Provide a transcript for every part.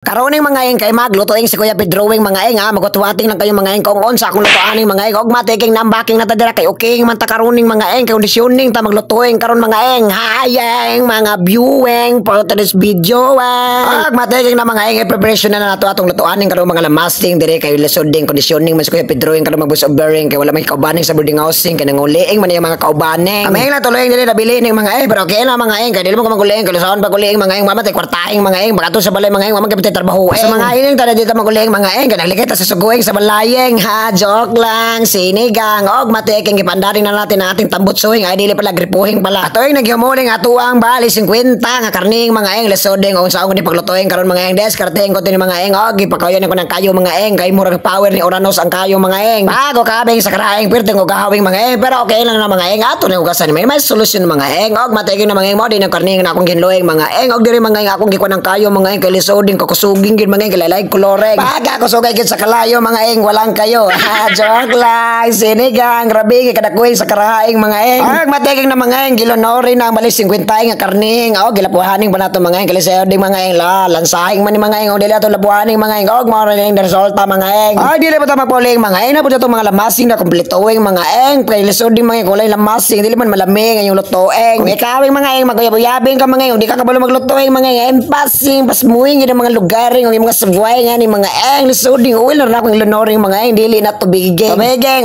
Karoning mga ing kay maglutuing si Kuya Pedroing mga ing ha magutwating lang kayo mga ing kung unsa akong lutuaning mga ing og matiking nambaking na tadira kay okay man ta karoning mga ing kay conditioning ta maglutuing karon mga ing hayang mga viewing for today's video og matiking na mga ing preparation na nato atong lutuaning karon mga lamasting dire kay lisoding conditioning man si Kuya Pedroing karon magbus of bearing kay wala may kaubaning sa boarding housing kay nanguliing man yung mga kaubaning kami na tuloy dire nabili ning mga ing pero okay na mga ing kay dili mo ko maguliing kay lusaon paguliing mga ing mamatay kwartaing mga ing bagato sa balay mga ing mamagapit trabaho sa mga ining tada dito maguling mga eng kanaglikay ta sa suguing sa balayeng ha joke lang sinigang og matiking gipandaring na natin ating tambutsuing ay dili pala gripuhing pala atoy nagyamuling atuang bali 50 nga karning mga eng lesoding og sa ni paglutuing karon mga eng deskarteng ko tin mga eng og gipakayon ko ng kayo mga eng kay murag power ni Oranos ang kayo mga eng bago kabing sa karaing pirteng og gahawing mga eng pero okay lang na mga eng ato ni ugasan may solusyon mga eng og matiking na mga eng mo din ang karning na akong ginloing mga eng og diri mga eng akong gikuan ng kayo mga eng kay lesoding kakusuging gid mga kilalay koloreng baga ko sugay gid sa kalayo mga eng walang kayo joke lang sinigang grabe kada kuy sa karaing mga eng og matiging na mga eng gilonori na bali 50 nga karning og gilapuhaning banato mga eng kaliseo ding mga eng la lansahing man ni mga eng og dili ato lapuhaning mga eng og mao ring resulta mga eng og dili pa ta magpuling mga eng na pud ato mga lamasing na kumpletuing mga eng kaliseo ding mga kulay lamasing dili man malami nga yung lutoeng kung ikawing mga eng maguyab-uyabing ka mga eng di ka kabalo maglutoeng mga eng pasing pasmuing gid mga lugaring og mga buhay nga ni mga eng lisoding oil na akong ilonoring mga eng dili na tubigeng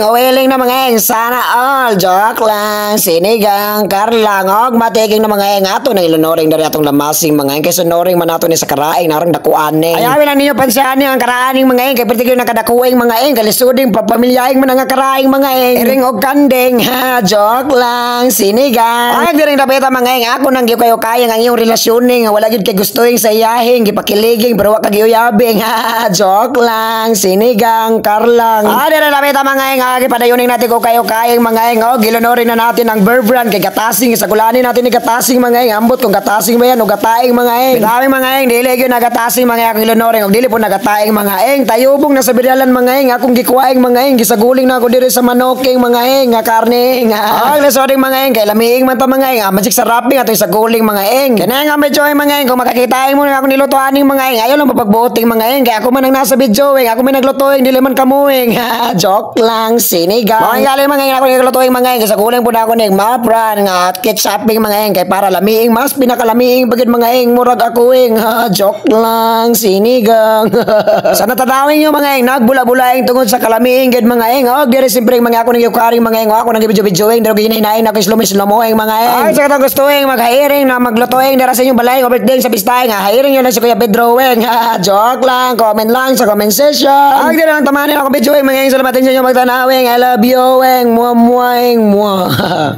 oiling na mga eng sana all joke lang sinigang karlang og matiging na mga eng ato na ilonoring dari atong lamasing mga eng kay sonoring man ato ni sa karaing narang dakuaning ayawin lang ninyo pansyani ang karaaning mga eng kay pertigyo na kadakuing mga eng kay lisoding papamilyaing man ang karaing mga eng iring og kandeng ha joke lang sinigang ay diring dabeta mga eng ako nang kayo kaya ang iyong relasyoning wala gid kay gustoing sa iyahing gipakiliging pero wa kagiyuyab ha joke lang sinigang karlang dira na beta mga eng gipadayuning natin ko kayo kaing mga eng gilonorin na natin ang bear brand kay gatasing sa gulanin natin ni gatasing mga eng ambot kung gatasing ba yan o gataing mga eng bitawing mga eng dili gyud nagatasing mga eng gilonorin og dili po nagataing mga eng tayubong na sa biralan mga eng akong gikuaing mga eng gisaguling na ako diri sa manoking mga eng nga karne nga lesoding mga eng kay lamiing man ta mga eng magic saraping ato sa guling mga eng kanang nga medyo mga eng kung makakitaing mo ako nilutuaning mga eng ayaw lang mapagbuting mga eng kaya ako man ang nasa video ako man naglutuing dili man kamuing joke lang sinigang mga galing mga eng ako naglutuing mga eng sa kulang po na ako ning mapran nga at ketchuping mga eng kay para lamiing mas pinakalamiing bagid mga eng murag akuing joke lang sinigang sana tadawin nyo mga eng nagbula-bulaing tungod sa kalamiing gid mga eng og diri simpre mga ako nang yukaring mga eng ako nang video-videoing diri ginahinain ako slow-moing mga eng ay sa katong gustuing mag-hiring na maglutuing dira sa inyong balay o birthday sa pistay nga hiring nyo lang si Kuya Pedroing joke lang comment lang sa comment section. Ang dira lang tamanin ako video mga salamat sa inyo magtanawing I love you muah muah muah